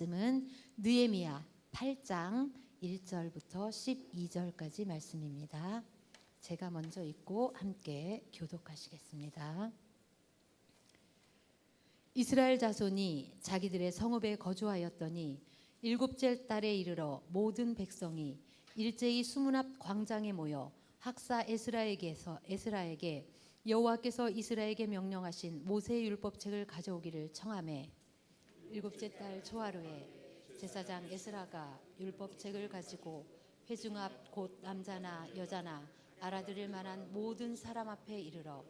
말씀은 느헤미야 8장 1절부터 12절까지 말씀입니다. 제가 먼저 읽고 함께 교독하시겠습니다. 이스라엘 자손이 자기들의 성읍에 거주하였더니 일곱째 달에 이르러 모든 백성이 일제히 수문 앞 광장에 모여 학사 에스라에게 여호와께서 이스라엘에게 명령하신 모세의 율법책을 가져오기를 청하매 일곱째 달 초하루에 제사장 에스라가 율법책을 가지고 회중 앞 곧 남자나 여자나 알아들을 만한 모든 사람 앞에 이르러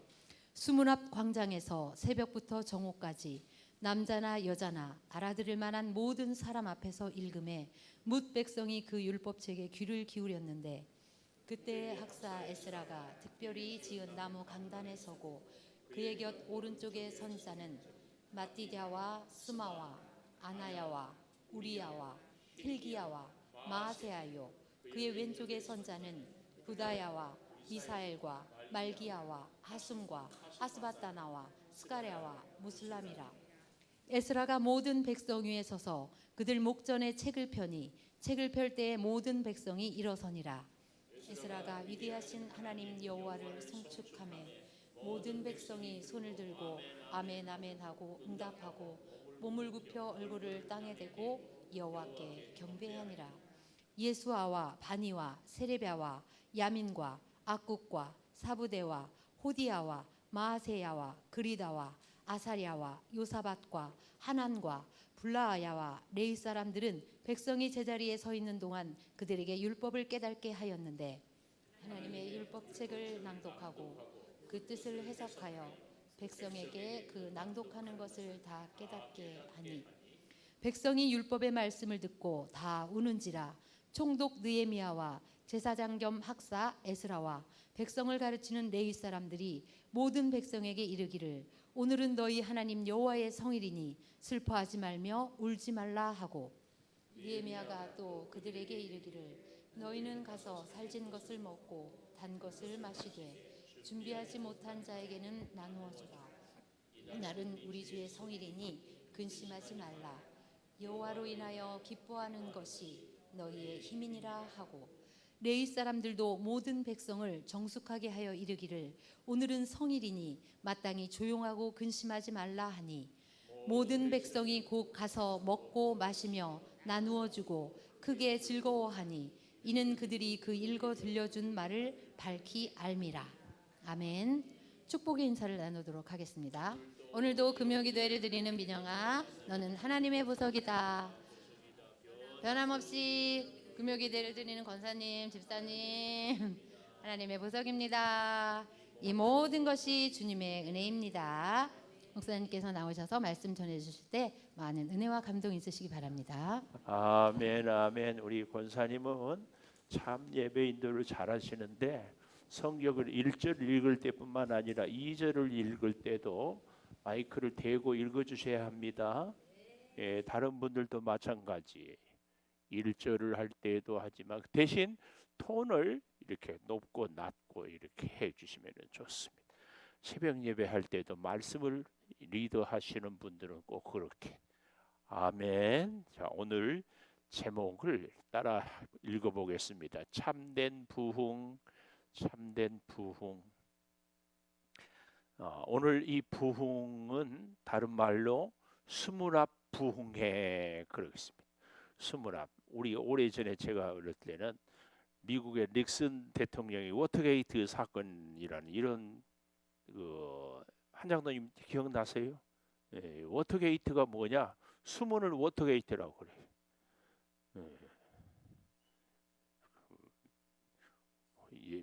수문 앞 광장에서 새벽부터 정오까지 남자나 여자나 알아들을 만한 모든 사람 앞에서 읽음에 뭇 백성이 그 율법책에 귀를 기울였는데 그때 학사 에스라가 특별히 지은 나무 강단에 서고 그의 곁 오른쪽에 선 자는 마띠랴와 스마와 아나야와 우리야와 힐기야와 마아세야요 그의 왼쪽에 선 자는 부다야와 미사엘과 말기야와 하숨과 하스바다나와 스가랴와 무슬람이라. 에스라가 모든 백성 위에 서서 그들 목전에 책을 펴니 책을 펼 때에 모든 백성이 일어서니라. 에스라가 위대하신 하나님 여호와를 송축하매 모든 백성이 손을 들고 아멘 아멘 하고 응답하고 몸을 굽혀 얼굴을 땅에 대고 여호와께 경배하니라. 예수아와 바니와 세레비아와 야민과 악국과 사부대와 호디야와 마아세야와 그리다와 아사랴와 요사밧과 하난과 블라아야와 레위 사람들은 백성이 제자리에 서 있는 동안 그들에게 율법을 깨닫게 하였는데 하나님의 율법책을 낭독하고 그 뜻을 해석하여 백성에게 그 낭독하는 것을 다 깨닫게 하니 백성이 율법의 말씀을 듣고 다 우는지라. 총독 느헤미야와 제사장 겸 학사 에스라와 백성을 가르치는 레위 사람들이 모든 백성에게 이르기를 오늘은 너희 하나님 여호와의 성일이니 슬퍼하지 말며 울지 말라 하고 느헤미야가 또 그들에게 이르기를 너희는 가서 살진 것을 먹고 단 것을 마시되 준비하지 못한 자에게는 나누어 주라. 날은 우리 주의 성일이니 근심하지 말라. 여호와로 인하여 기뻐하는 것이 너희의 힘이니라 하고 레위 사람들도 모든 백성을 정숙하게 하여 이르기를 오늘은 성일이니 마땅히 조용하고 근심하지 말라 하니 모든 백성이 곧 가서 먹고 마시며 나누어 주고 크게 즐거워하니 이는 그들이 그 읽어 들려준 말을 밝히 알미라. 아멘. 축복의 인사를 나누도록 하겠습니다. 오늘도 금요기도회를 드리는 민영아, 너는 하나님의 보석이다. 변함없이 금요기도회를 드리는 권사님, 집사님, 하나님의 보석입니다. 이 모든 것이 주님의 은혜입니다. 목사님께서 나오셔서 말씀 전해주실 때 많은 은혜와 감동 있으시기 바랍니다. 아멘 아멘. 우리 권사님은 참 예배 인도를 잘하시는데 성경을 1절 읽을 때뿐만 아니라 2절을 읽을 때도 마이크를 대고 읽어주셔야 합니다. 예, 다른 분들도 마찬가지 1절을 할 때도 하지만 대신 톤을 이렇게 높고 낮고 이렇게 해주시면 좋습니다. 새벽 예배 할 때도 말씀을 리더하시는 분들은 꼭 그렇게. 아멘. 자, 오늘 제목을 따라 읽어보겠습니다. 참된 부흥, 참된 부흥. 오늘 이 부흥은 다른 말로 수문 앞 부흥회 그러겠습니다. 수문 앞. 우리 오래전에 제가 어릴 때는 미국의 닉슨 대통령이 워터게이트 사건이라는 이런 한장로님 기억나세요? 예, 워터게이트가 뭐냐? 수문을 워터게이트라고 그래요.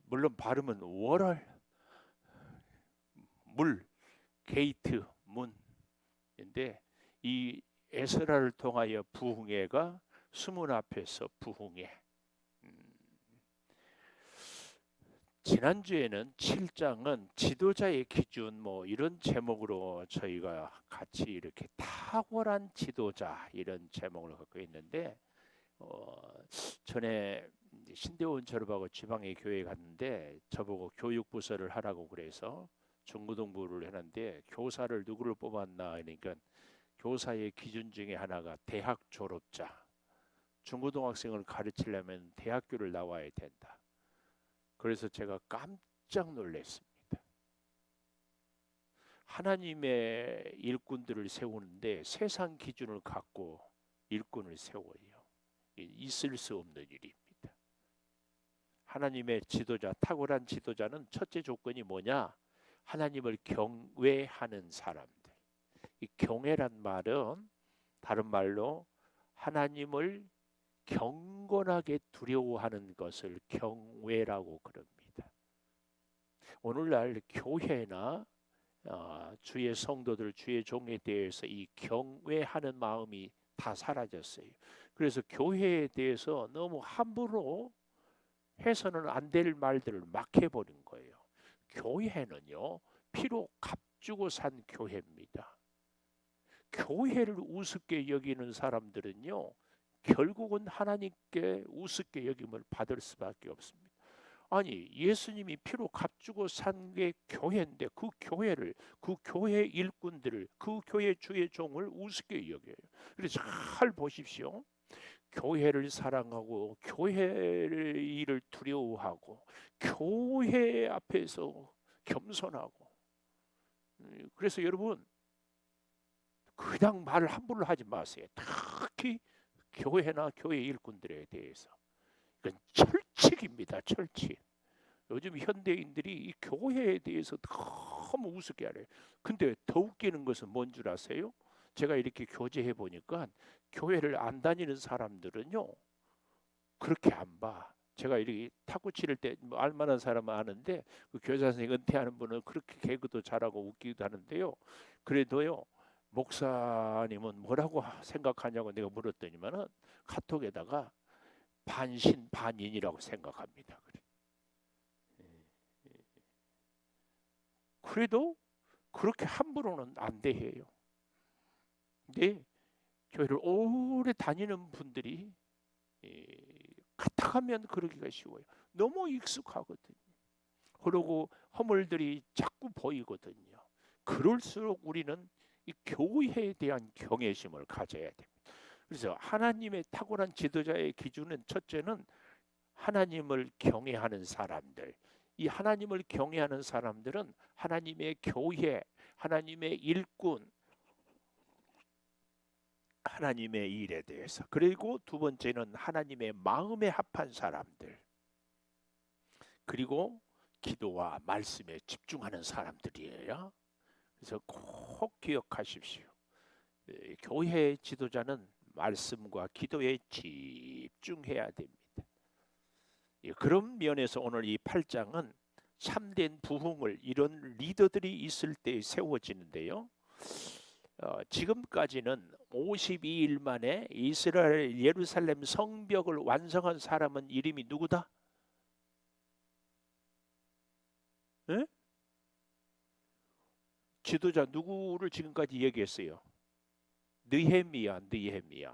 물론 발음은 월월 물 게이트 문인데 이 에스라를 통하여 부흥회가 수문 앞에서 부흥회. 지난주에는 7장은 지도자의 기준 뭐 이런 제목으로 저희가 같이 이렇게 탁월한 지도자 이런 제목을 갖고 있는데 전에 신대원 졸업하고 지방의 교회에 갔는데 저보고 교육부서를 하라고 그래서 중고등부를 했는데 교사를 누구를 뽑았나 하니까 교사의 기준 중에 하나가 대학 졸업자. 중고등학생을 가르치려면 대학교를 나와야 된다. 그래서 제가 깜짝 놀랐습니다. 하나님의 일꾼들을 세우는데 세상 기준을 갖고 일꾼을 세워요. 있을 수 없는 일입니다. 하나님의 지도자, 탁월한 지도자는 첫째 조건이 뭐냐? 하나님을 경외하는 사람들. 이 경외란 말은 다른 말로 하나님을 경건하게 두려워하는 것을 경외라고 그럽니다. 오늘날 교회나 주의 성도들, 주의 종에 대해서 이 경외하는 마음이 다 사라졌어요. 그래서 교회에 대해서 너무 함부로 해서는 안 될 말들을 막 해버린 거예요. 교회는요, 피로 값주고 산 교회입니다. 교회를 우습게 여기는 사람들은요, 결국은 하나님께 우습게 여김을 받을 수밖에 없습니다. 아니, 예수님이 피로 값주고 산 게 교회인데 그 교회를, 그 교회 일꾼들을, 그 교회 주의 종을 우습게 여겨요. 그래서 잘 보십시오. 교회를 사랑하고 교회를 일을 두려워하고 교회 앞에서 겸손하고, 그래서 여러분 그냥 말을 함부로 하지 마세요. 특히 교회나 교회 일꾼들에 대해서. 이건 철칙입니다. 철칙. 요즘 현대인들이 이 교회에 대해서 너무 우습게 하래요. 근데 더 웃기는 것은 뭔 줄 아세요? 제가 이렇게 교제해 보니까 교회를 안 다니는 사람들은요, 그렇게 안 봐. 제가 이렇게 탁구 치를 때 뭐 알만한 사람은 아는데, 그 교사 선생님 은퇴하는 분은 그렇게 개그도 잘하고 웃기도 하는데요. 그래도요, 목사님은 뭐라고 생각하냐고 내가 물었더니만은 카톡에다가 반신반인이라고 생각합니다. 그래도 그렇게 함부로는 안 대해요. 근데 교회를 오래 다니는 분들이 가탁하면 그러기가 쉬워요. 너무 익숙하거든요. 그러고 허물들이 자꾸 보이거든요. 그럴수록 우리는 이 교회에 대한 경외심을 가져야 됩니다. 그래서 하나님의 탁월한 지도자의 기준은, 첫째는 하나님을 경외하는 사람들. 이 하나님을 경외하는 사람들은 하나님의 교회, 하나님의 일꾼, 하나님의 일에 대해서. 그리고 두 번째는 하나님의 마음에 합한 사람들. 그리고 기도와 말씀에 집중하는 사람들이에요. 그래서 꼭 기억하십시오. 교회의 지도자는 말씀과 기도에 집중해야 됩니다. 그런 면에서 오늘 이 8장은 참된 부흥을, 이런 리더들이 있을 때 세워지는데요. 지금까지는 52일 만에 이스라엘 예루살렘 성벽을 완성한 사람은 이름이 누구다? 에? 지도자 누구를 지금까지 얘기했어요? 느헤미야.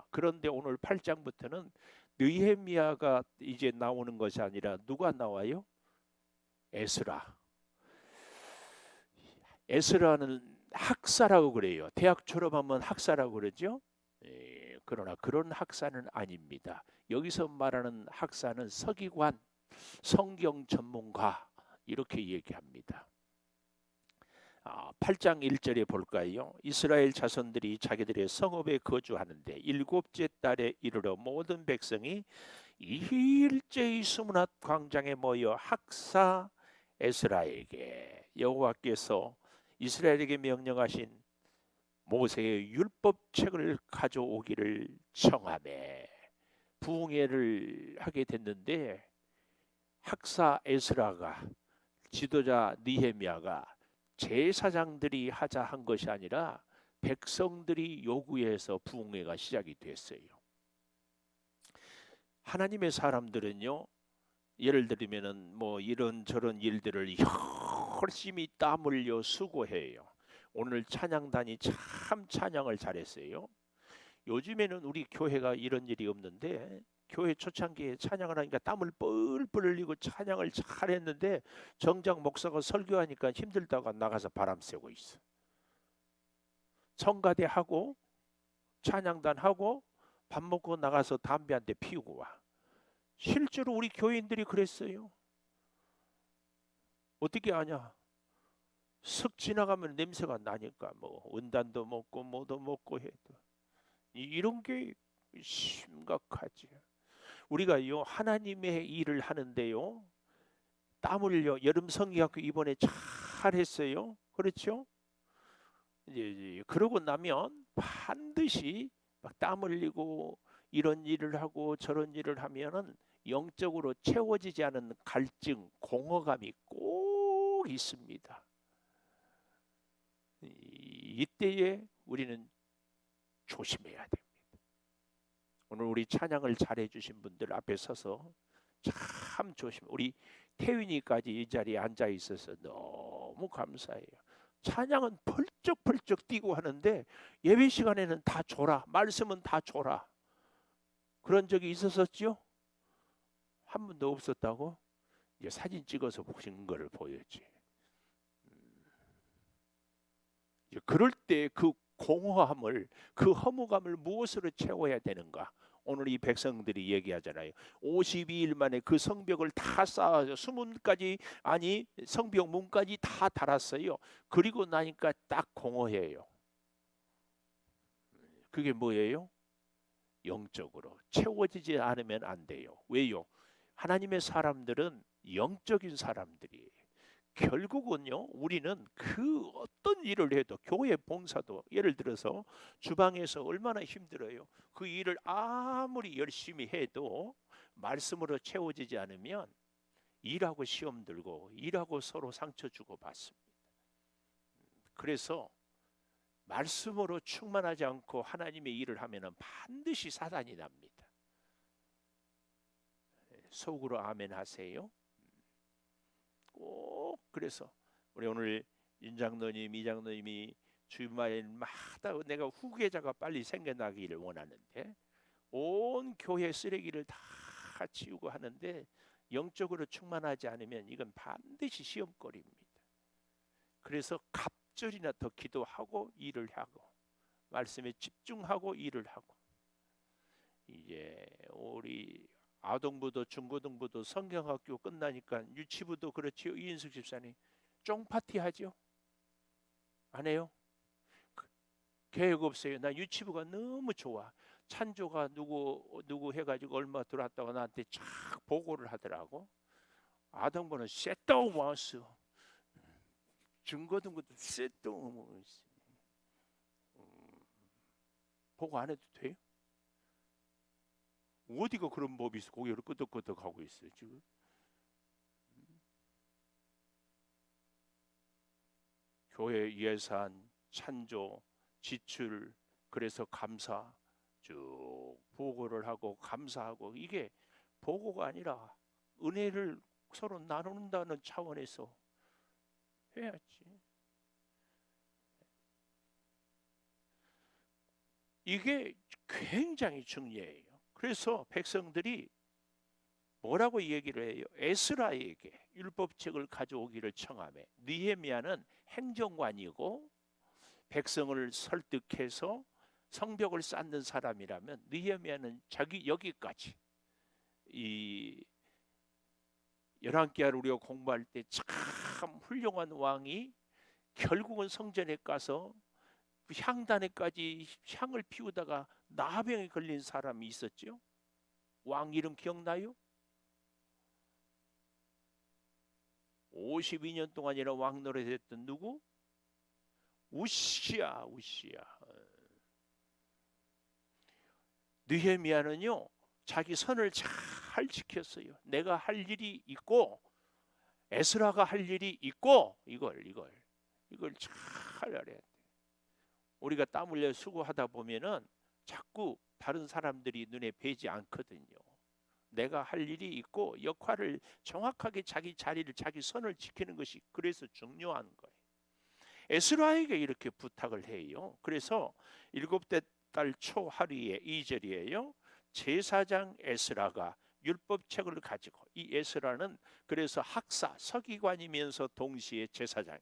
그런데 오늘 8장부터는 느헤미야가 이제 나오는 것이 아니라 누가 나와요? 에스라. 에스라는 학사라고 그래요. 대학 졸업하면 학사라고 그러죠. 그러나 그런 학사는 아닙니다. 여기서 말하는 학사는 서기관, 성경 전문가, 이렇게 얘기합니다. 8장 1절에 볼까요? 이스라엘 자손들이 자기들의 성읍에 거주하는데 일곱째 달에 이르러 모든 백성이 일제히 수문앞 광장에 모여 학사 에스라에게 여호와께서 이스라엘에게 명령하신 모세의 율법책을 가져오기를 청하매 부흥회를 하게 됐는데, 학사 에스라가, 지도자 느헤미야가 제사장들이 하자 한 것이 아니라 백성들이 요구해서 부흥회가 시작이 됐어요. 하나님의 사람들은요, 예를 들면은 뭐 이런저런 일들을 열심히 땀 흘려 수고해요. 오늘 찬양단이 참 찬양을 잘했어요. 요즘에는 우리 교회가 이런 일이 없는데, 교회 초창기에 찬양을 하니까 땀을 뻘뻘 흘리고 찬양을 잘했는데 정작 목사가 설교하니까 힘들다가 나가서 바람 쐬고 있어. 성가대 하고 찬양단 하고 밥 먹고 나가서 담배 한 대 피우고 와. 실제로 우리 교인들이 그랬어요. 어떻게 아냐? 슥 지나가면 냄새가 나니까 뭐 은단도 먹고 뭐도 먹고 해도 이런 게 심각하지. 우리가요 하나님의 일을 하는데요 땀 흘려 여름 성기학교 이번에 잘했어요. 그렇죠? 이제 그러고 나면 반드시 막 땀 흘리고 이런 일을 하고 저런 일을 하면은 영적으로 채워지지 않은 갈증, 공허감이 꼭 있습니다. 이때에 우리는 조심해야 됩니다. 오늘 우리 찬양을 잘해 주신 분들 앞에 서서 참 조심. 우리 태윤이까지 이 자리에 앉아 있어서 너무 감사해요. 찬양은 펄쩍펄쩍 뛰고 하는데 예배 시간에는 다 줘라. 말씀은 다 줘라. 그런 적이 있었었죠? 한 번도 없었다고? 이제 사진 찍어서 보신 거를 보였지. 그럴 때 그 공허함을, 그 허무감을 무엇으로 채워야 되는가? 오늘 이 백성들이 얘기하잖아요. 52일 만에 그 성벽을 다 쌓아서 수문까지, 아니 성벽 문까지 다 달았어요. 그리고 나니까 딱 공허해요. 그게 뭐예요? 영적으로 채워지지 않으면 안 돼요. 왜요? 하나님의 사람들은 영적인 사람들이에요. 결국은요 우리는 그 어떤 일을 해도, 교회 봉사도 예를 들어서 주방에서 얼마나 힘들어요. 그 일을 아무리 열심히 해도 말씀으로 채워지지 않으면 일하고 시험 들고 일하고 서로 상처 주고 받습니다. 그래서 말씀으로 충만하지 않고 하나님의 일을 하면 반드시 사단이 납니다. 속으로 아멘 하세요. 꼭 그래서 우리 오늘 윤장로님, 이장로님이 주말마다 내가 후계자가 빨리 생겨나기를 원하는데 온 교회 쓰레기를 다 치우고 하는데 영적으로 충만하지 않으면 이건 반드시 시험거리입니다. 그래서 갑절이나 더 기도하고 일을 하고 말씀에 집중하고 일을 하고, 이제 우리 아동부도 중고등부도 성경학교 끝나니까 유치부도 그렇지요. 이인숙 집사님 쫑파티 하죠? 안 해요? 계획 없어요. 나 유치부가 너무 좋아. 찬조가 누구 해가지고 얼마 들어왔다고 나한테 쫙 보고를 하더라고. 아동부는 셋다운마우스, 중고등부도 셋다운마우스. 보고 안 해도 돼요? 어디가 그런 법이 있어? 고개를 끄덕끄덕 하고 있어요 지금. 교회 예산, 찬조, 지출, 그래서 감사 쭉 보고를 하고 감사하고, 이게 보고가 아니라 은혜를 서로 나눈다는 차원에서 해야지. 이게 굉장히 중요해요. 그래서 백성들이 뭐라고 얘기를 해요? 에스라에게 율법책을 가져오기를 청하며, 느헤미야는 행정관이고 백성을 설득해서 성벽을 쌓는 사람이라면 느헤미야는 자기 여기까지, 이 열왕기하를 우리가 공부할 때 참 훌륭한 왕이 결국은 성전에 가서 향단에까지 향을 피우다가 나병에 걸린 사람이 있었죠. 왕 이름 기억나요? 52년 동안이나 왕 노릇했던 누구? 우시야. 느헤미야는요 자기 선을 잘 지켰어요. 내가 할 일이 있고 에스라가 할 일이 있고 이걸 잘 알아야 돼. 우리가 땀 흘려 수고하다 보면은 자꾸 다른 사람들이 눈에 뵈지 않거든요. 내가 할 일이 있고 역할을 정확하게 자기 자리를, 자기 선을 지키는 것이 그래서 중요한 거예요. 에스라에게 이렇게 부탁을 해요. 그래서 7째 달 초 하루에 2절이에요. 제사장 에스라가 율법책을 가지고, 이 에스라는 그래서 학사, 서기관이면서 동시에 제사장,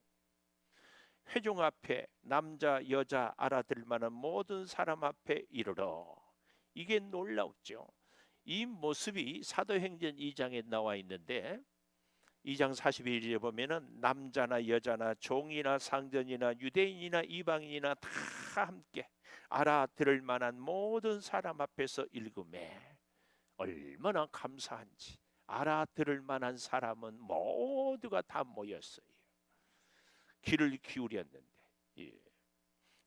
회중 앞에 남자 여자 알아들 만한 모든 사람 앞에 이르러. 이게 놀라웠죠. 이 모습이 사도행전 2장에 나와 있는데 2장 41절에 보면은 남자나 여자나 종이나 상전이나 유대인이나 이방인이나 다 함께 알아들을 만한 모든 사람 앞에서 읽음에 얼마나 감사한지. 알아들을 만한 사람은 모두가 다 모였어요. 귀를 기울였는데, 예.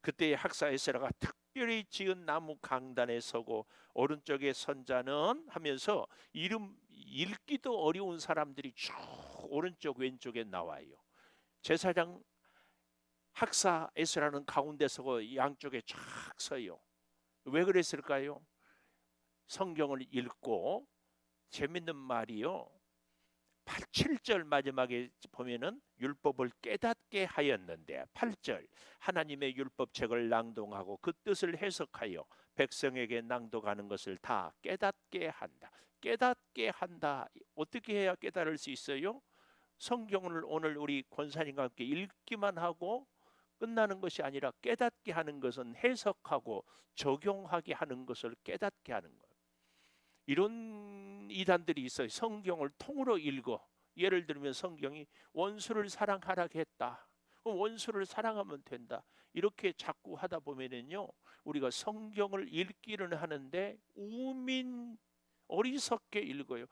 그때 학사 에스라가 특별히 지은 나무 강단에 서고 오른쪽에 선자는 하면서 이름 읽기도 어려운 사람들이 쭉 오른쪽 왼쪽에 나와요. 제사장 학사 에스라는 가운데 서고 양쪽에 쫙 서요. 왜 그랬을까요? 성경을 읽고 재밌는 말이요. 7절 마지막에 보면은 율법을 깨닫게 하였는데 8절 하나님의 율법책을 낭독하고 그 뜻을 해석하여 백성에게 낭독하는 것을 다 깨닫게 한다. 깨닫게 한다. 어떻게 해야 깨달을 수 있어요? 성경을 오늘 우리 권사님과 함께 읽기만 하고 끝나는 것이 아니라 깨닫게 하는 것은 해석하고 적용하게 하는 것을 깨닫게 하는 거예요. 이런 이단들이 있어요. 성경을 통으로 읽어. 예를 들면 성경이 원수를 사랑하라 했다. 그럼 원수를 사랑하면 된다. 이렇게 자꾸 하다 보면은요, 우리가 성경을 읽기는 하는데 어리석게 읽어요.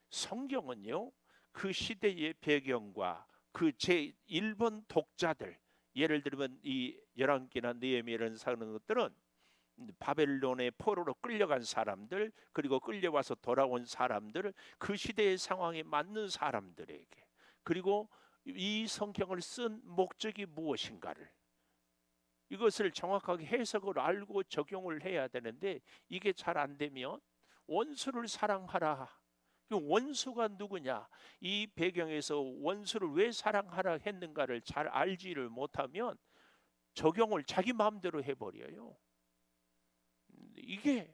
성경은요, 그 시대의 배경과 그 제1번 독자들, 예를 들면 이 열왕기나 느헤미야 이런 것들은 바벨론의 포로로 끌려간 사람들, 그리고 끌려와서 돌아온 사람들, 그 시대의 상황에 맞는 사람들에게, 그리고 이 성경을 쓴 목적이 무엇인가를, 이것을 정확하게 해석을 알고 적용을 해야 되는데 이게 잘 안 되면 원수를 사랑하라. 원수가 누구냐, 이 배경에서 원수를 왜 사랑하라 했는가를 잘 알지를 못하면 적용을 자기 마음대로 해버려요. 이게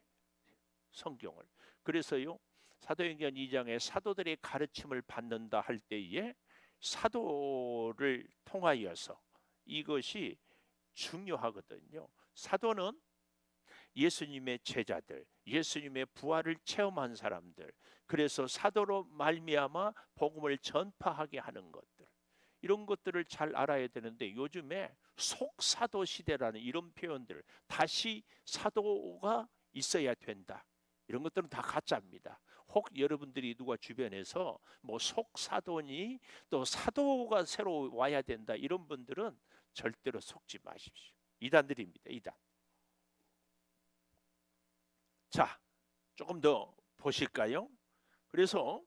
성경을. 그래서요, 사도행전 2장에 사도들의 가르침을 받는다 할 때에 사도를 통하여서 이것이 중요하거든요. 사도는 예수님의 제자들, 예수님의 부활을 체험한 사람들, 그래서 사도로 말미암아 복음을 전파하게 하는 것들, 이런 것들을 잘 알아야 되는데 요즘에 속사도 시대라는 이런 표현들, 다시 사도가 있어야 된다, 이런 것들은 다 가짜입니다. 혹 여러분들이 누가 주변에서 뭐 속사도니 또 사도가 새로 와야 된다, 이런 분들은 절대로 속지 마십시오. 이단들입니다. 이단. 자, 조금 더 보실까요? 그래서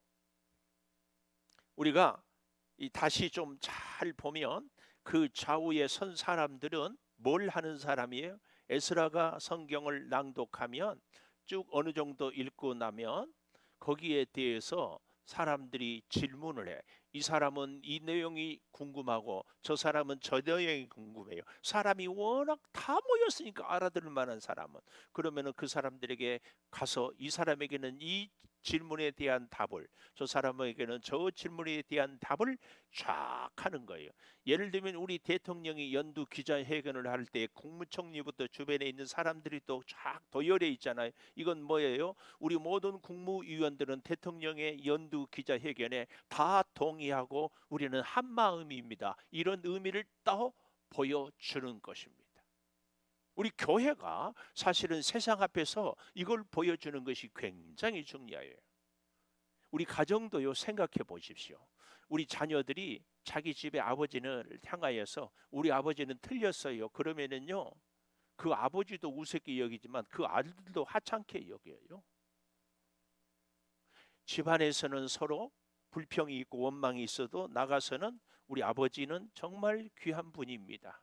우리가 다시 좀 잘 보면 그 좌우에 선 사람들은 뭘 하는 사람이에요? 에스라가 성경을 낭독하면 쭉 어느 정도 읽고 나면 거기에 대해서 사람들이 질문을 해. 이 사람은 이 내용이 궁금하고 저 사람은 저 내용이 궁금해요. 사람이 워낙 다 모였으니까 알아들을 만한 사람은, 그러면은 그 사람들에게 가서 이 사람에게는 이 질문에 대한 답을, 저 사람에게는 저 질문에 대한 답을 쫙 하는 거예요. 예를 들면 우리 대통령이 연두 기자회견을 할 때 국무총리부터 주변에 있는 사람들이 또 쫙 도열해 있잖아요. 이건 뭐예요? 우리 모든 국무위원들은 대통령의 연두 기자회견에 다 동의하고 우리는 한 마음입니다. 이런 의미를 또 보여주는 것입니다. 우리 교회가 사실은 세상 앞에서 이걸 보여주는 것이 굉장히 중요해요. 우리 가정도요, 생각해 보십시오. 우리 자녀들이 자기 집에 아버지를 향하여서 우리 아버지는 틀렸어요, 그러면은요, 그 아버지도 우습게 여기지만 그 아들도 하찮게 여겨요. 집안에서는 서로 불평이 있고 원망이 있어도 나가서는 우리 아버지는 정말 귀한 분입니다.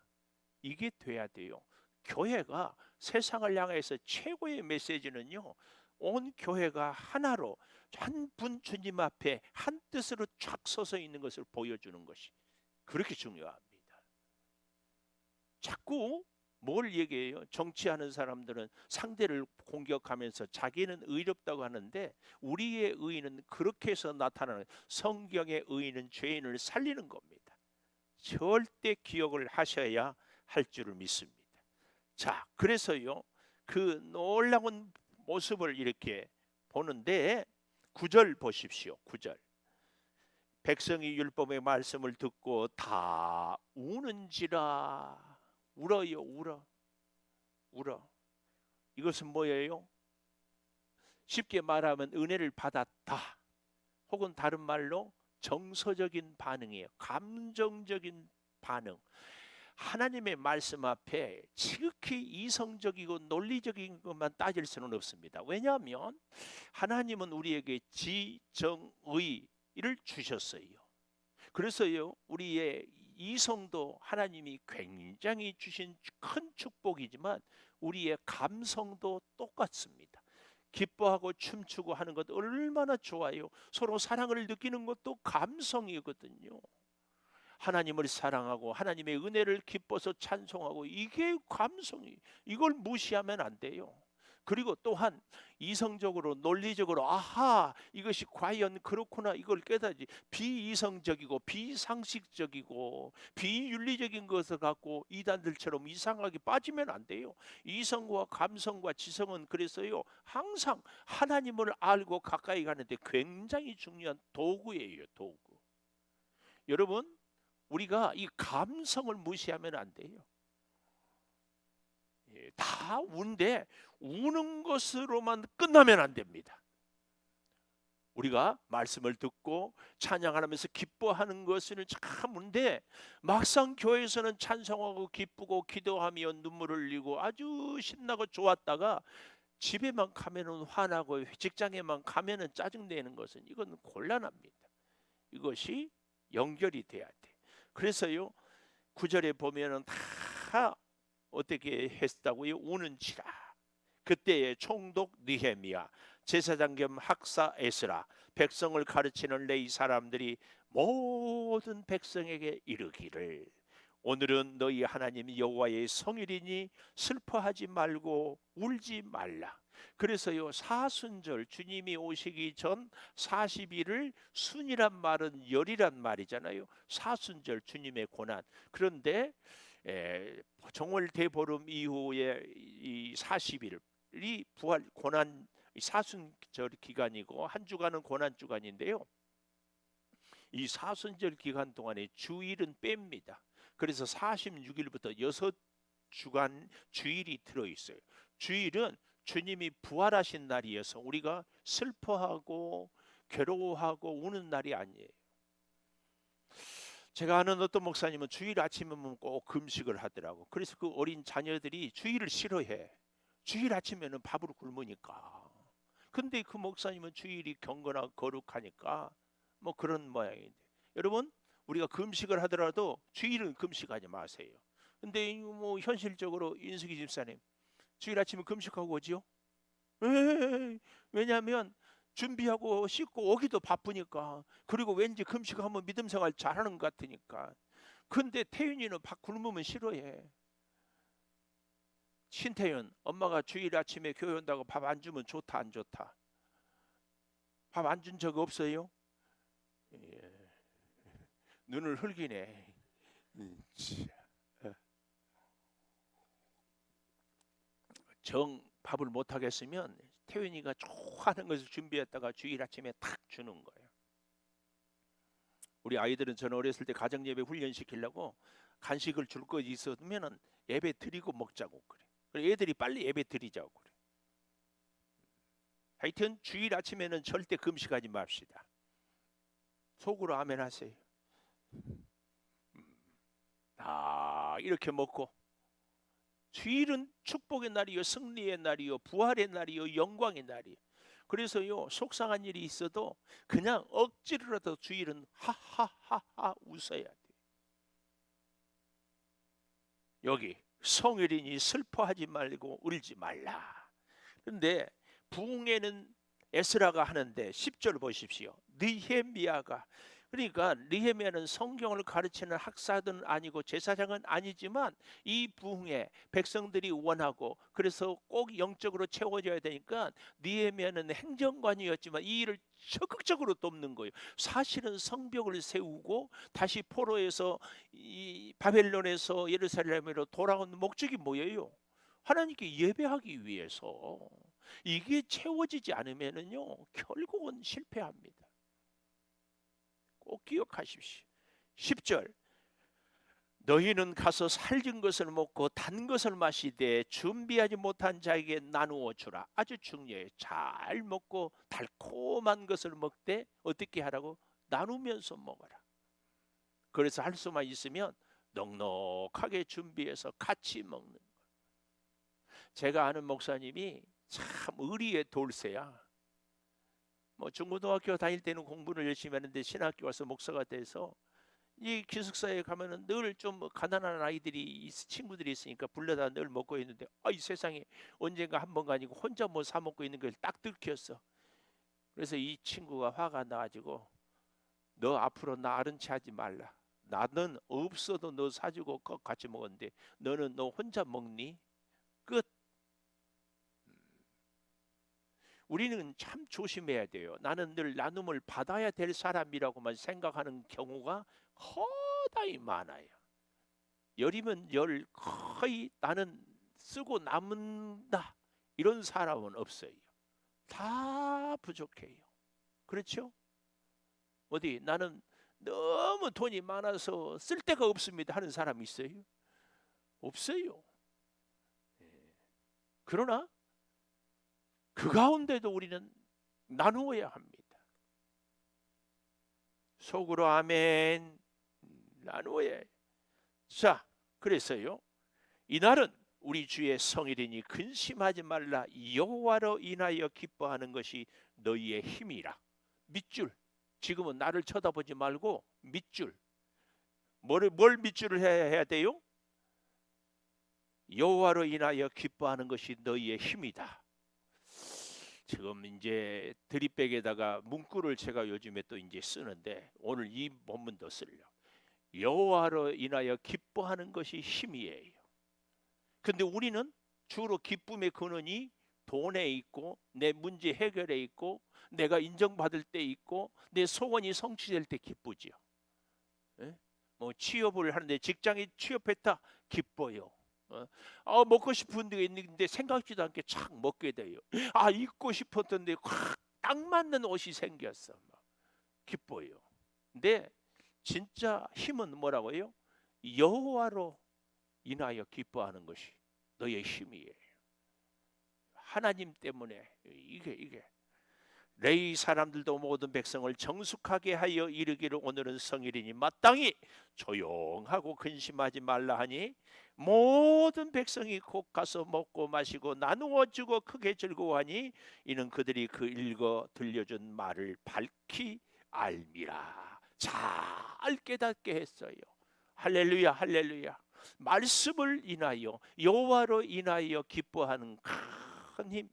이게 돼야 돼요. 교회가 세상을 향해서 최고의 메시지는요, 온 교회가 하나로 한 분 주님 앞에 한 뜻으로 쫙 서서 있는 것을 보여주는 것이 그렇게 중요합니다. 자꾸 뭘 얘기해요? 정치하는 사람들은 상대를 공격하면서 자기는 의롭다고 하는데 우리의 의는 그렇게 해서 나타나는, 성경의 의는 죄인을 살리는 겁니다. 절대 기억을 하셔야 할 줄을 믿습니다. 자, 그래서요, 그 놀라운 모습을 이렇게 보는데 9절 보십시오. 9절. 백성이 율법의 말씀을 듣고 다 우는지라. 울어요, 울어. 울어. 이것은 뭐예요? 쉽게 말하면 은혜를 받았다. 혹은 다른 말로 정서적인 반응이에요. 감정적인 반응. 하나님의 말씀 앞에 지극히 이성적이고 논리적인 것만 따질 수는 없습니다. 왜냐하면 하나님은 우리에게 지정의를 주셨어요. 그래서요, 우리의 이성도 하나님이 굉장히 주신 큰 축복이지만 우리의 감성도 똑같습니다. 기뻐하고 춤추고 하는 것 얼마나 좋아요. 서로 사랑을 느끼는 것도 감성이거든요. 하나님을 사랑하고 하나님의 은혜를 기뻐서 찬송하고, 이게 감성이, 이걸 무시하면 안 돼요. 그리고 또한 이성적으로 논리적으로 아하, 이것이 과연 그렇구나, 이걸 깨닫지. 비이성적이고 비상식적이고 비윤리적인 것을 갖고 이단들처럼 이상하게 빠지면 안 돼요. 이성과 감성과 지성은 그래서요, 항상 하나님을 알고 가까이 가는데 굉장히 중요한 도구예요. 도구. 여러분, 우리가 이 감성을 무시하면 안 돼요. 다 우는데 우는 것으로만 끝나면 안 됩니다. 우리가 말씀을 듣고 찬양하면서 기뻐하는 것은 참 운데, 막상 교회에서는 찬송하고 기쁘고 기도하며 눈물을 흘리고 아주 신나고 좋았다가 집에만 가면은 화나고 직장에만 가면은 짜증내는 것은, 이건 곤란합니다. 이것이 연결이 돼야 돼. 그래서요, 9절에 보면은 다 어떻게 했다고요? 우는지라. 그때의 총독 느헤미야, 제사장 겸 학사 에스라, 백성을 가르치는 레위 사람들이 모든 백성에게 이르기를, 오늘은 너희 하나님 여호와의 성일이니 슬퍼하지 말고 울지 말라. 그래서요, 사순절, 주님이 오시기 전 40일을, 순이란 말은 열이란 말이잖아요. 사순절, 주님의 고난. 그런데 정월 대보름 이후에 이 40일이 부활 고난 사순절 기간이고, 한 주간은 고난 주간인데요. 이 사순절 기간 동안에 주일은 뺍니다. 그래서 46일부터 6주간 주일이 들어 있어요. 주일은 주님이 부활하신 날이어서 우리가 슬퍼하고 괴로워하고 우는 날이 아니에요. 제가 아는 어떤 목사님은 주일 아침이면 꼭 금식을 하더라고. 그래서 그 어린 자녀들이 주일을 싫어해. 주일 아침에는 밥으로 굶으니까. 근데 그 목사님은 주일이 경건하고 거룩하니까 뭐 그런 모양인데, 여러분, 우리가 금식을 하더라도 주일은 금식하지 마세요. 근데 뭐 현실적으로 인숙이 집사님 주일 아침에 금식하고 오지요? 왜냐하면 준비하고 씻고 오기도 바쁘니까. 그리고 왠지 금식하면 믿음 생활 잘하는 것 같으니까. 근데 태윤이는 밥 굶으면 싫어해. 신태윤, 엄마가 주일 아침에 교회 온다고 밥 안 주면 좋다 안 좋다? 밥 안 준 적 없어요? 예. 눈을 흘기네. 정 밥을 못 하겠으면 태윤이가 좋아하는 것을 준비했다가 주일 아침에 탁 주는 거예요. 우리 아이들은 저는 어렸을 때 가정 예배 훈련 시키려고 간식을 줄 거 있으면은 예배 드리고 먹자고 그래. 그래, 애들이 빨리 예배 드리자고 그래. 하여튼 주일 아침에는 절대 금식하지 맙시다. 속으로 아멘 하세요. 이렇게 먹고, 주일은 축복의 날이요, 승리의 날이요, 부활의 날이요, 영광의 날이요. 그래서요, 속상한 일이 있어도 그냥 억지로라도 주일은 하하하하 웃어야 돼. 여기 성일이니 슬퍼하지 말고 울지 말라. 그런데 부흥회는 에스라가 하는데 10절 보십시오. 느헤미야가 그러니까 느헤미야는 성경을 가르치는 학사는 아니고 제사장은 아니지만 이 부흥에 백성들이 원하고 그래서 꼭 영적으로 채워져야 되니까 느헤미야는 행정관이었지만 이 일을 적극적으로 돕는 거예요. 사실은 성벽을 세우고 다시 포로에서 이 바벨론에서 예루살렘으로 돌아온 목적이 뭐예요? 하나님께 예배하기 위해서. 이게 채워지지 않으면은요 결국은 실패합니다. 꼭 기억하십시오. 10절 너희는 가서 살진 것을 먹고 단 것을 마시되 준비하지 못한 자에게 나누어 주라. 아주 중요해요. 잘 먹고 달콤한 것을 먹되 어떻게 하라고? 나누면서 먹어라. 그래서 할 수만 있으면 넉넉하게 준비해서 같이 먹는 거예요. 제가 아는 목사님이 참 의리의 돌쇠야. 뭐 중고등학교 다닐 때는 공부를 열심히 하는데 신학교 와서 목사가 돼서 이 기숙사에 가면은 늘 좀 가난한 아이들이 친구들이 있으니까 불러다 늘 먹고 있는데 이 세상에 언젠가 한 번가 아니고 혼자 뭐 사 먹고 있는 걸 딱 들켰어. 그래서 이 친구가 화가 나가지고 너 앞으로 나 아른 체 하지 말라. 나는 없어도 너 사주고 같이 먹었는데 너는 너 혼자 먹니? 끝. 우리는 참 조심해야 돼요. 나는 늘 나눔을 받아야 될 사람이라고만 생각하는 경우가 허다히 많아요. 열이면 열 거의 나는 쓰고 남는다 이런 사람은 없어요. 다 부족해요. 그렇죠? 어디 나는 너무 돈이 많아서 쓸 데가 없습니다 하는 사람 있어요? 없어요. 그러나 그 가운데도 우리는 나누어야 합니다. 속으로 아멘 나누어야 해요. 자, 그래서요. 이날은 우리 주의 성일이니 근심하지 말라. 여호와로 인하여 기뻐하는 것이 너희의 힘이라. 밑줄. 지금은 나를 쳐다보지 말고 밑줄. 뭘 밑줄을 해야 돼요? 여호와로 인하여 기뻐하는 것이 너희의 힘이다. 지금 이제 드립백에다가 문구를 제가 요즘에 또 이제 쓰는데 오늘 이 본문도 쓰려. 여호와로 인하여 기뻐하는 것이 힘이에요. 근데 우리는 주로 기쁨의 근원이 돈에 있고 내 문제 해결에 있고 내가 인정받을 때 있고 내 소원이 성취될 때 기쁘죠. 예? 뭐 취업을 하는데 직장에 취업했다 기뻐요. 먹고 싶은 데 있는데 생각지도 않게 착 먹게 돼요. 입고 싶었던데 딱 맞는 옷이 생겼어. 막 기뻐요. 근데 진짜 힘은 뭐라고요? 여호와로 인하여 기뻐하는 것이 너의 힘이에요. 하나님 때문에 이게 레위 사람들도 모든 백성을 정숙하게 하여 이르기를 오늘은 성일이니 마땅히 조용하고 근심하지 말라 하니 모든 백성이 곧 가서 먹고 마시고 나누어 주고 크게 즐거워하니 이는 그들이 그 읽어 들려준 말을 밝히 알미라. 잘 깨닫게 했어요. 할렐루야 할렐루야. 말씀을 인하여 여호와로 인하여 기뻐하는 큰 힘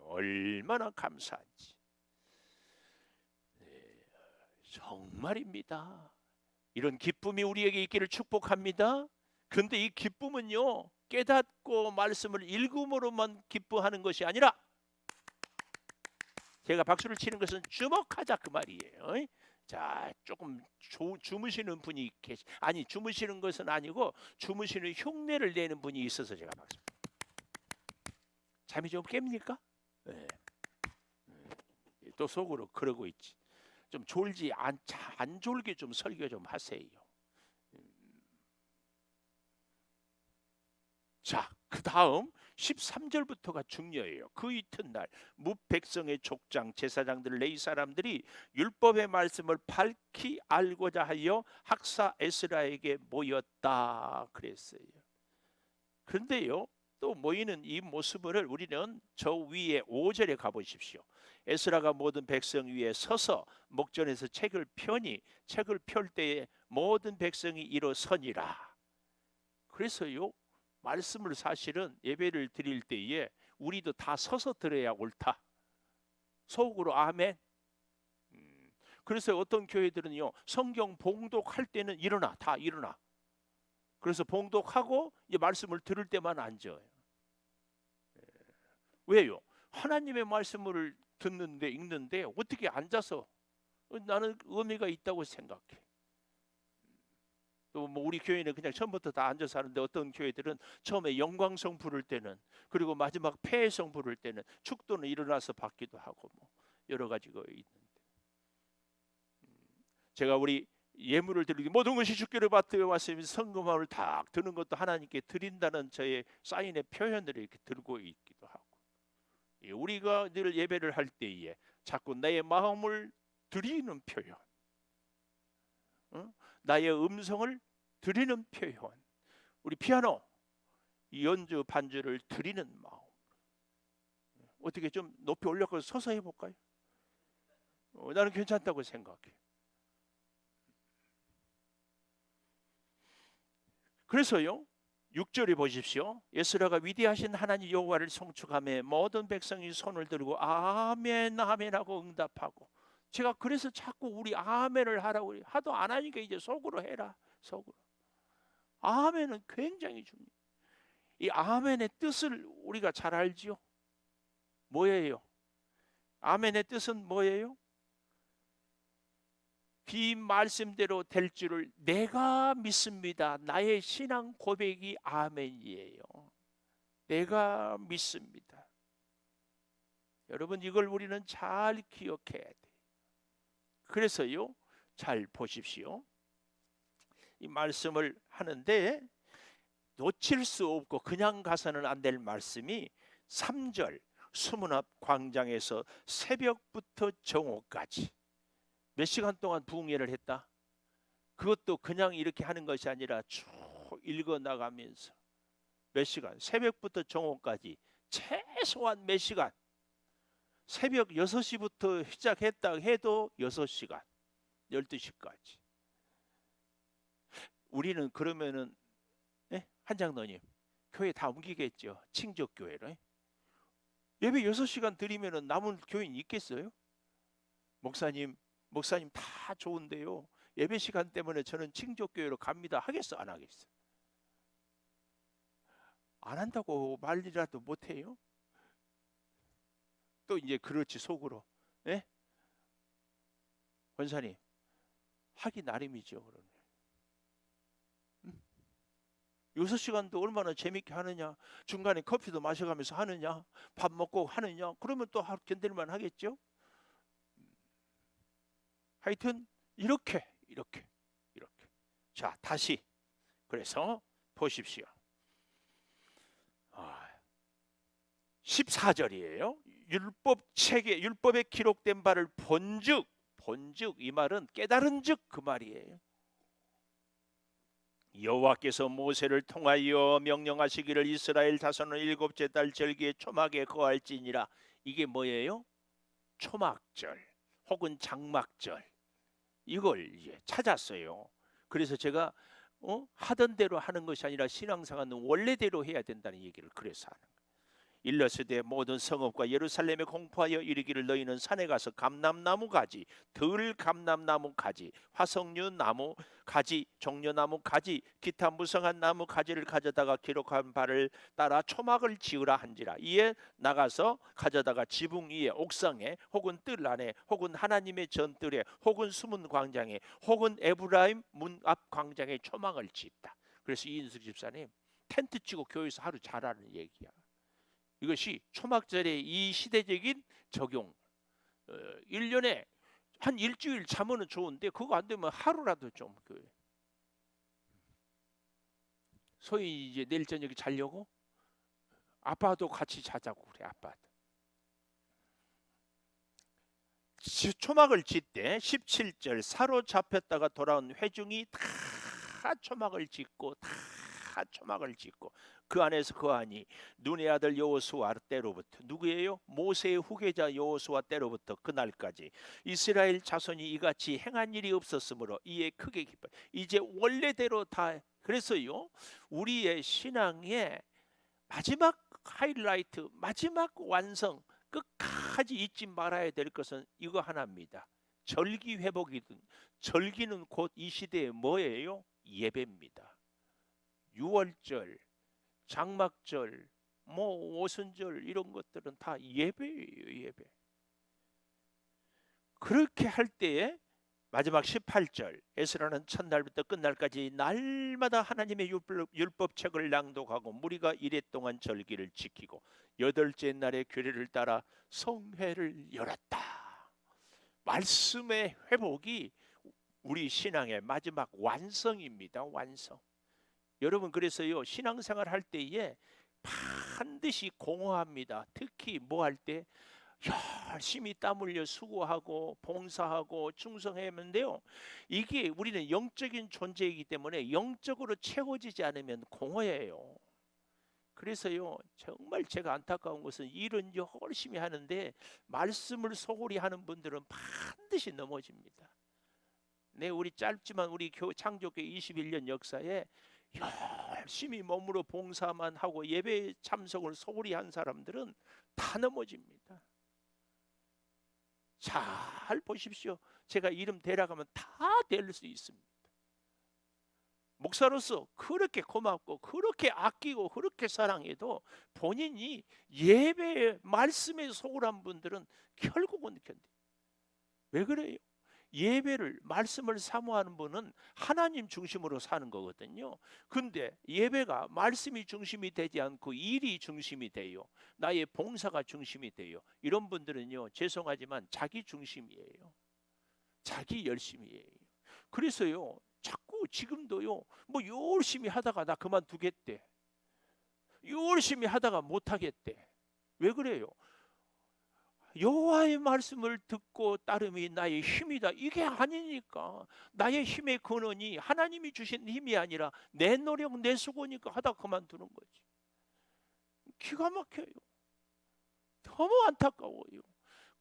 얼마나 감사한지. 정말입니다. 이런 기쁨이 우리에게 있기를 축복합니다. 그런데 이 기쁨은요 깨닫고 말씀을 읽음으로만 기뻐하는 것이 아니라 제가 박수를 치는 것은 주목하자 그 말이에요. 자, 조금 주무시는 분이 주무시는 것은 아니고 주무시는 흉내를 내는 분이 있어서 제가 박수. 잠이 좀 깹니까? 네. 또 속으로 그러고 있지. 좀 졸지 안 졸게 좀 설교 좀 하세요. 자, 그 다음 13절부터가 중요해요. 그 이튿날 무백성의 족장 제사장들 레위 사람들이 율법의 말씀을 밝히 알고자 하여 학사 에스라에게 모였다 그랬어요. 그런데요 또 모이는 이 모습을 우리는 저 위에 5절에 가보십시오. 에스라가 모든 백성 위에 서서 목전에서 책을 펴니 책을 펼 때에 모든 백성이 일어서니라. 그래서요 말씀을 사실은 예배를 드릴 때에 우리도 다 서서 들어야 옳다. 속으로 아멘. 그래서 어떤 교회들은요, 성경 봉독할 때는 일어나, 다 일어나. 그래서 봉독하고 이제 말씀을 들을 때만 앉아요. 왜요? 하나님의 말씀을 듣는데 읽는데 어떻게 앉아서, 나는 의미가 있다고 생각해. 또 뭐 우리 교회는 그냥 처음부터 다 앉아서 하는데, 어떤 교회들은 처음에 영광성 부를 때는, 그리고 마지막 폐회성 부를 때는 축도는 일어나서 받기도 하고, 뭐 여러 가지가 있는데, 제가 우리 예물을 드리기 모든 것이 주께로 받들어 왔으면 성금함을 탁 드는 것도 하나님께 드린다는 저의 사인의 표현을 이렇게 들고 있기도 하고, 우리가 늘 예배를 할 때에 자꾸 나의 마음을 드리는 표현, 나의 음성을 드리는 표현, 우리 피아노 이 연주 반주를 드리는 마음, 어떻게 좀 높이 올려서 서서 해볼까요? 나는 괜찮다고 생각해. 그래서요, 6절에 보십시오. 에스라가 위대하신 하나님 여호와를 송축하며 모든 백성이 손을 들고 아멘 아멘 하고 응답하고, 제가 그래서 자꾸 우리 아멘을 하라고, 하도 안 하니까 이제 속으로 해라. 속으로. 아멘은 굉장히 중요해요. 이 아멘의 뜻을 우리가 잘 알지요. 뭐예요? 아멘의 뜻은 뭐예요? 비 말씀대로 될 줄을 내가 믿습니다. 나의 신앙 고백이 아멘이에요. 내가 믿습니다. 여러분, 이걸 우리는 잘 기억해야 돼요. 그래서요, 잘 보십시오. 이 말씀을 하는데 놓칠 수 없고 그냥 가서는 안 될 말씀이 3절 수문 앞 광장에서 새벽부터 정오까지 몇 시간 동안 부흥회를 했다. 그것도 그냥 이렇게 하는 것이 아니라 쭉 읽어 나가면서 몇 시간, 새벽부터 정오까지 최소한 몇 시간, 새벽 6시부터 시작했다 해도 6시간, 12시까지. 우리는 그러면은 한장로님 교회 다 옮기겠죠. 칭적교회로. 예배 6시간 드리면은 남은 교인 있겠어요? 목사님 다 좋은데요, 예배 시간 때문에 저는 칭적교회로 갑니다 하겠어, 안 하겠어? 안 한다고 말이라도 못해요? 또 이제 그렇지 속으로, 권사님 하기 나름이죠. 그러면 6시간도 얼마나 재밌게 하느냐, 중간에 커피도 마셔가면서 하느냐, 밥 먹고 하느냐, 그러면 또 하루 견딜만 하겠죠. 하여튼 이렇게. 자, 다시 그래서 보십시오. 14절이에요. 율법에 기록된 바를 본즉 이 말은 깨달은 즉 그 말이에요. 여호와께서 모세를 통하여 명령하시기를 이스라엘 자손은 일곱째 달 절기에 초막에 거할지니라. 이게 뭐예요? 초막절 혹은 장막절, 이걸 이제 찾았어요. 그래서 제가 하던 대로 하는 것이 아니라 신앙생활은 원래대로 해야 된다는 얘기를 그래서 하는 거예요. 일러스되 모든 성읍과 예루살렘에 공포하여 이르기를 너희는 산에 가서 감람나무 가지, 들 감람나무 가지, 화석류 나무 가지, 종려나무 가지, 기타 무성한 나무 가지를 가져다가 기록한 바를 따라 초막을 지으라 한지라. 이에 나가서 가져다가 지붕 위에, 옥상에, 혹은 뜰 안에, 혹은 하나님의 전뜰에, 혹은 숨은 광장에, 혹은 에브라임 문 앞 광장에 초막을 짓다. 그래서 이인숙 집사님 텐트 치고 교회에서 하루 자라는 얘기야. 이것이 초막절의 이 시대적인 적용. 1년에 한 일주일 자면은 좋은데 그거 안 되면 하루라도 좀 소위 이제 내일 저녁에 자려고 아빠도 같이 자자고 그래. 아빠도 초막을 짓때 17절 사로잡혔다가 돌아온 회중이 다 초막을 짓고 그 안에서 거하니 눈의 아들 여호수아 때로부터, 누구예요? 모세의 후계자 여호수아 때로부터 그날까지 이스라엘 자손이 이같이 행한 일이 없었으므로 이에 크게 기뻐. 이제 원래대로 다. 그래서요, 우리의 신앙의 마지막 하이라이트, 마지막 완성, 끝까지 잊지 말아야 될 것은 이거 하나입니다. 절기 회복이든, 절기는 곧 이 시대에 뭐예요? 예배입니다. 유월절, 장막절, 뭐 오순절 이런 것들은 다 예배예요. 예배. 그렇게 할 때에 마지막 18절, 에스라는 첫날부터 끝날까지 날마다 하나님의 율법책을 낭독하고 무리가 이레 동안 절기를 지키고 여덟째 날에 규례를 따라 성회를 열었다. 말씀의 회복이 우리 신앙의 마지막 완성입니다. 완성. 여러분, 그래서요, 신앙생활 할 때에 반드시 공허합니다. 특히 뭐 할 때 열심히 땀 흘려 수고하고 봉사하고 충성했는데요, 이게 우리는 영적인 존재이기 때문에 영적으로 채워지지 않으면 공허해요. 그래서요, 정말 제가 안타까운 것은 일은 열심히 하는데 말씀을 소홀히 하는 분들은 반드시 넘어집니다. 네, 우리 짧지만 우리 창조교 21년 역사에 열심히 몸으로 봉사만 하고 예배 참석을 소홀히 한 사람들은 다 넘어집니다. 잘 보십시오. 제가 이름 대라가면 다 될 수 있습니다. 목사로서 그렇게 고맙고 그렇게 아끼고 그렇게 사랑해도 본인이 예배 말씀에 소홀한 분들은 결국은 견뎌요. 왜 그래요? 예배를 말씀을 사모하는 분은 하나님 중심으로 사는 거거든요. 근데 예배가 말씀이 중심이 되지 않고 일이 중심이 돼요. 나의 봉사가 중심이 돼요. 이런 분들은요, 죄송하지만 자기 중심이에요. 자기 열심이에요. 그래서요, 자꾸 지금도요, 뭐 열심히 하다가 나 그만두겠대, 열심히 하다가 못하겠대. 왜 그래요? 여호와의 말씀을 듣고 따름이 나의 힘이다, 이게 아니니까. 나의 힘의 근원이 하나님이 주신 힘이 아니라 내 노력 내 수고니까 하다 그만두는 거지. 기가 막혀요. 너무 안타까워요.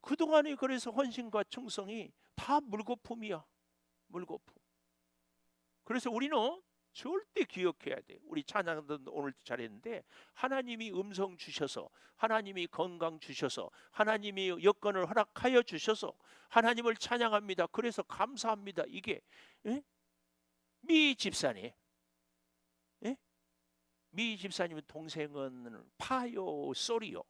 그동안에 그래서 헌신과 충성이 다 물거품이야. 물거품. 그래서 우리는 절대 기억해야 돼. 우리 찬양도 오늘 잘했는데, 하나님이 음성 주셔서, 하나님이 건강 주셔서, 하나님이 여건을 허락하여 주셔서 하나님을 찬양합니다. 그래서 감사합니다. 이게 미 집사님, 미 집사님 동생은 파요 소리요.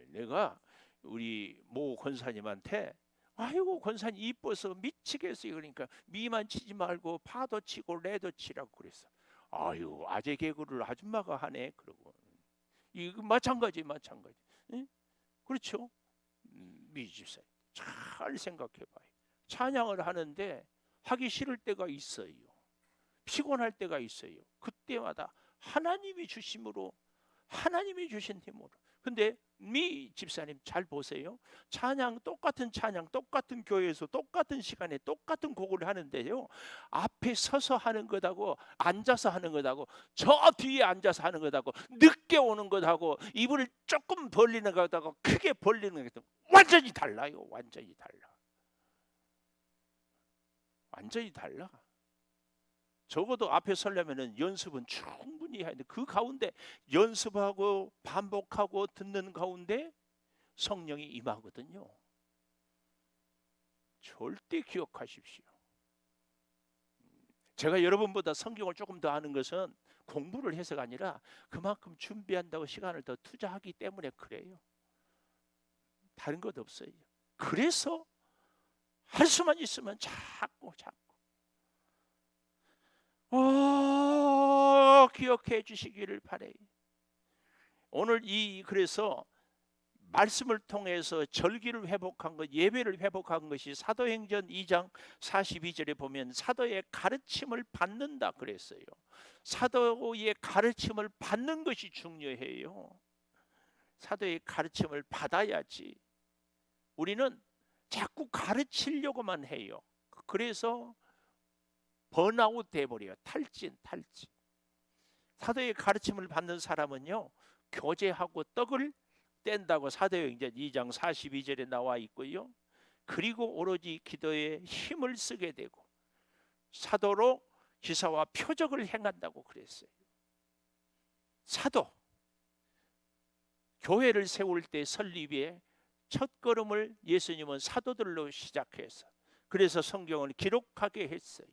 내가 우리 모 권사님한테, 아이고 권사님 이뻐서 미치겠어요. 그러니까 미만 치지 말고 파도 치고 레도 치라고 그랬어. 아유, 아재 개그를 아줌마가 하네. 그러고 이거 마찬가지. 응? 그렇죠? 미집사 잘 생각해봐요. 찬양을 하는데 하기 싫을 때가 있어요. 피곤할 때가 있어요. 그때마다 하나님이 주심으로, 하나님이 주신 힘으로. 근데 미 집사님 잘 보세요. 찬양, 똑같은 교회에서 똑같은 시간에 똑같은 곡을 하는데요, 앞에 서서 하는 것하고 앉아서 하는 것하고 저 뒤에 앉아서 하는 것하고 늦게 오는 것하고 입을 조금 벌리는 것하고 크게 벌리는 것하고 완전히 달라요. 완전히 달라. 적어도 앞에 서려면은 연습은 충분히 해야 돼. 그 가운데 연습하고 반복하고 듣는 가운데 성령이 임하거든요. 절대 기억하십시오. 제가 여러분보다 성경을 조금 더 아는 것은 공부를 해서가 아니라 그만큼 준비한다고 시간을 더 투자하기 때문에 그래요. 다른 것 없어요. 그래서 할 수만 있으면 자꾸 기억해 주시기를 바래요. 오늘 그래서 말씀을 통해서 절기를 회복한 것, 예배를 회복한 것이 사도행전 2장 42절에 보면 사도의 가르침을 받는다 그랬어요. 사도의 가르침을 받는 것이 중요해요. 사도의 가르침을 받아야지. 우리는 자꾸 가르치려고만 해요. 그래서 번아웃 돼버려요. 탈진. 사도의 가르침을 받는 사람은요, 교제하고 떡을 뗀다고 사도행전 2장 42절에 나와 있고요. 그리고 오로지 기도에 힘을 쓰게 되고 사도로 기사와 표적을 행한다고 그랬어요. 사도, 교회를 세울 때 설립에 첫 걸음을 예수님은 사도들로 시작해서 그래서 성경을 기록하게 했어요.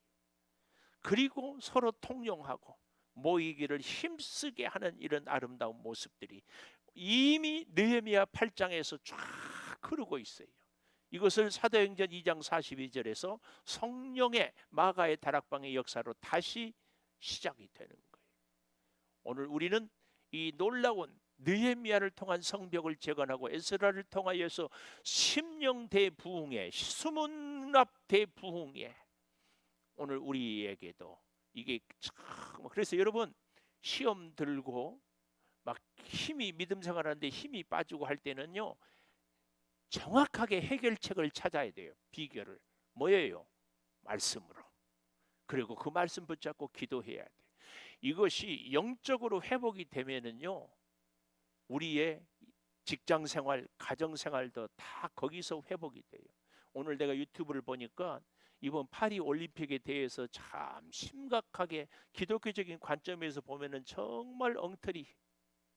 그리고 서로 통용하고 모이기를 힘쓰게 하는 이런 아름다운 모습들이 이미 느헤미야 8장에서 쫙 흐르고 있어요. 이것을 사도행전 2장 42절에서 성령의 마가의 다락방의 역사로 다시 시작이 되는 거예요. 오늘 우리는 이 놀라운 느헤미야를 통한 성벽을 재건하고 에스라를 통하여서 심령 대부흥의 수문납 대부흥의 오늘 우리에게도 이게 참, 그래서 여러분 시험 들고 막 힘이 믿음 생활하는데 힘이 빠지고 할 때는요 정확하게 해결책을 찾아야 돼요. 비결을 뭐예요? 말씀으로. 그리고 그 말씀 붙잡고 기도해야 돼요. 이것이 영적으로 회복이 되면은요 우리의 직장 생활, 가정 생활도 다 거기서 회복이 돼요. 오늘 내가 유튜브를 보니까 이번 파리 올림픽에 대해서 참 심각하게 기독교적인 관점에서 보면은 정말 엉터리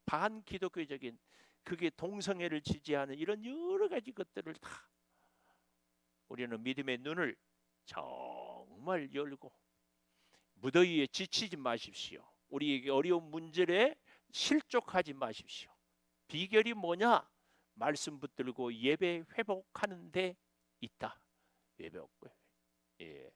반기독교적인 그게 동성애를 지지하는 이런 여러 가지 것들을 다 우리는 믿음의 눈을 정말 열고 무더위에 지치지 마십시오. 우리에게 어려운 문제에 실족하지 마십시오. 비결이 뭐냐? 말씀 붙들고 예배 회복하는 데 있다. 예배 회복. 예.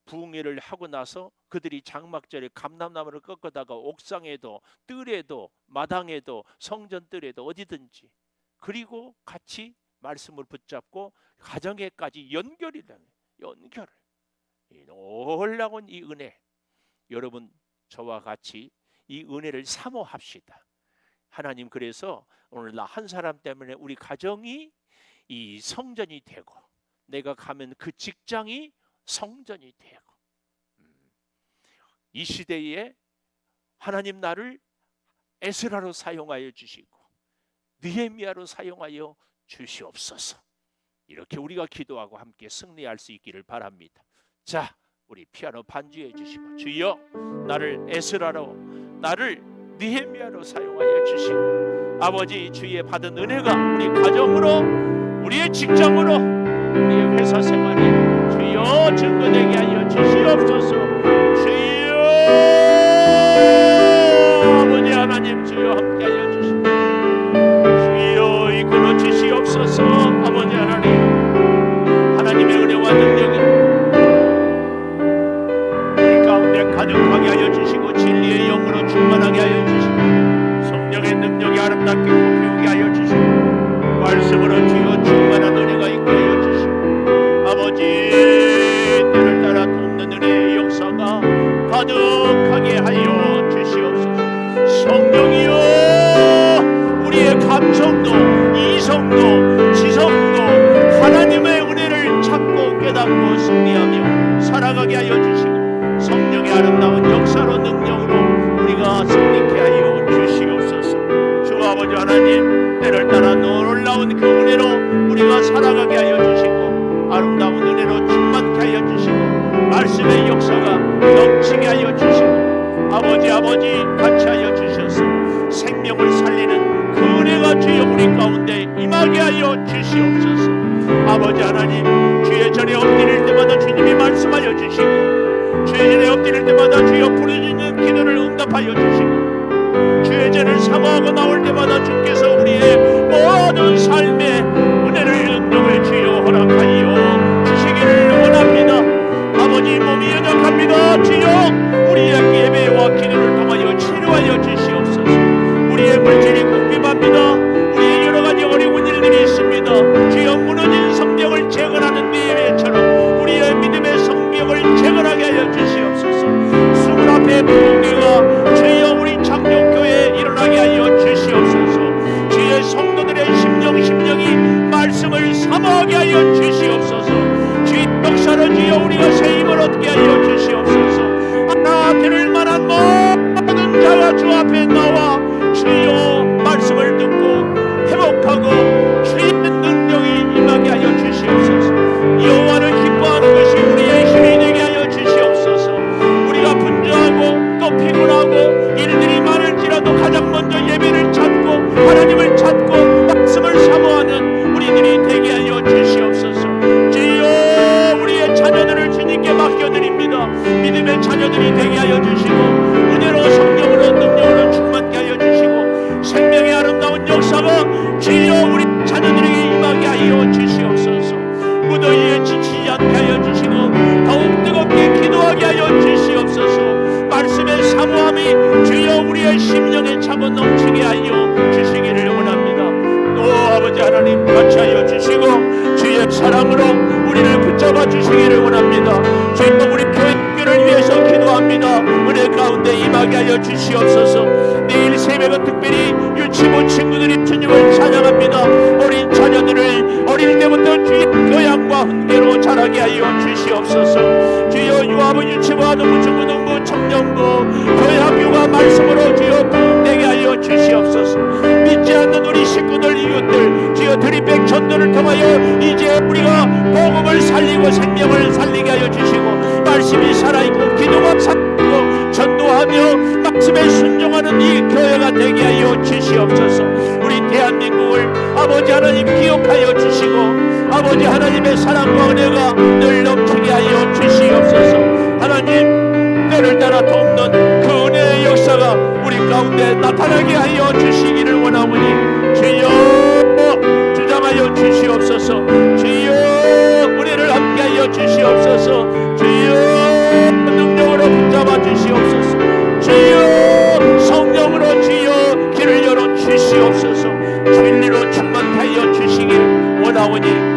부흥회를 하고 나서 그들이 장막절에 감람나무를 꺾어다가 옥상에도 뜰에도 마당에도 성전 뜰에도 어디든지 그리고 같이 말씀을 붙잡고 가정에까지 연결이 되는 연결. 이 놀라운 이 은혜 여러분 저와 같이 이 은혜를 사모합시다. 하나님 그래서 오늘 나 한 사람 때문에 우리 가정이 이 성전이 되고 내가 가면 그 직장이 성전이 되고 이 시대에 하나님 나를 에스라로 사용하여 주시고 느헤미야로 사용하여 주시옵소서. 이렇게 우리가 기도하고 함께 승리할 수 있기를 바랍니다. 자, 우리 피아노 반주해 주시고 주여 나를 에스라로 나를 느헤미야로 사용하여 주시고 아버지 주의 받은 은혜가 우리 가정으로 우리의 직장으로 우리의 회사 생활에 주여 증거되게 하여 주시옵소서. 주여 아버지 하나님 주여 함께하여 주시고 주여 이끌어 주시옵소서. 아버지 하나님 하나님의 은혜와 능력이 우리 가운데 가득하게 하여 주시고 진리의 영으로 충만하게 하여 주시고 성령의 능력이 아름답게 꽃피우게 하여 주시고 말씀으로 주여 충만한 은혜가 있게 하여 주시고 아버지 때를 따라 돕는 은혜의 역사가 가득하게 하여 주시옵소서. 성령이여 우리의 감성도 이성도 지성도 하나님의 은혜를 찾고 깨닫고 승리하며 살아가게 하여 주시고 성령의 아름다운 역사로 능력으로 우리가 승리케 하여 주시옵소서. 주 아버지 하나님 때를 따라 놀라운 그 은혜로 우리가 살아가게 하여 주시고 아름다운 은혜로 충만케 하여 주시고 말씀의 역사가 넘치게 하여 주시고 아버지 같이 하여 주셔서 생명을 살리는 그 은혜가 주여 우리 가운데 임하게 하여 주시옵소서. 아버지 하나님 주의 전에 엎드릴 때마다 주님이 말씀하여 주시고 주의 전에 엎드릴 때마다 주여 부르짖는 기도를 응답하여 주시고 주의 전을 사모하고 나올 때마다 주께서 우리의 모든 삶의 은혜를 능력을 주여 허락하여 주시기를 원합니다. 아버지 몸이 연약합니다. 주여 우리의 예배와 기도를 통하여 치료하여 주시옵소서. 우리의 물질이 궁핍합니다. 우리의 여러 가지 어려운 일들이 있습니다. 주여 무너진 성벽을 재건하는 예배처럼 우리의 믿음의 성벽을 재건하게 하여 주시옵소서. 수문 앞에 부흥회가 주여 우리 창조교회에 일어나게 하여 주시옵소서. 주의 성도들의 심령이 하여 주시고 주의 사랑으로 우리를 붙잡아 주시기를 원합니다. 주여 우리 교회를 위해서 기도합니다. 은혜 가운데 임하게 하여 주시옵소서. 내일 새벽은 특별히 유치부 친구들이 주님을 찬양합니다. 어린 자녀들을 어릴 때부터 주의 교양과 훈계로 자라게 하여 주시옵소서. 주여 유아부 유치부 아동부 중고등부 청년부 교회학교가 말씀으로 주여 부흥되게 하여 주시옵소서. 믿지 않는 우리 식구들 이웃들 주여 드림백 전도를 통하여 이제 우리가 복음을 살리고 생명을 살리게 하여 주시고 말씀이 살아있고 기도가 살아있고 전도하며 말씀에 순종하는 이 교회가 되게 하여 주시옵소서. 우리 대한민국을 아버지 하나님 기억하여 주시고 아버지 하나님의 사랑과 은혜가 늘 넘치게 하여 주시옵소서. 하나님 때를 따라 돕는 그 은혜의 역사가 우리 가운데 나타나게 하여 주시기를 원하오니 주여 주장하여 주시옵소서. 주여 은혜를 함께하여 주시옵소서. 주여 능력으로 붙잡아 주시옵소서. 주여 성령으로 주여 길을 열어 주시옵소서. 진리로 충만하여 주시기를 원하오니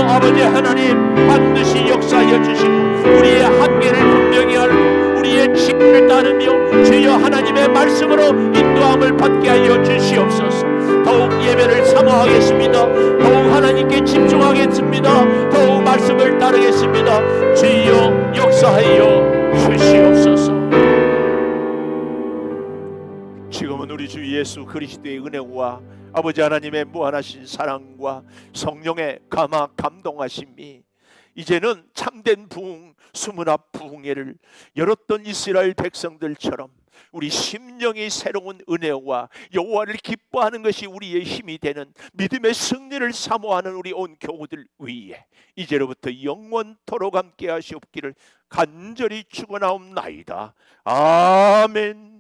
아버지 하나님 반드시 역사하여 주시고 우리의 한계를 분명히 알고 우리의 지혜를 따르며 주여 하나님의 말씀으로 인도함을 받게 하여 주시옵소서. 더욱 예배를 사모하겠습니다. 더욱 하나님께 집중하겠습니다. 더욱 말씀을 따르겠습니다. 주여 역사하여 주시옵소서. 지금은 우리 주 예수 그리스도의 은혜와 아버지 하나님의 무한하신 사랑과 성령의 감동하심이 이제는 참된 부흥 수문앞 부흥회를 열었던 이스라엘 백성들처럼 우리 심령이 새로운 은혜와 여호와를 기뻐하는 것이 우리의 힘이 되는 믿음의 승리를 사모하는 우리 온 교우들 위에 이제로부터 영원토록 함께 하시옵기를 간절히 축원하옵나이다. 아멘.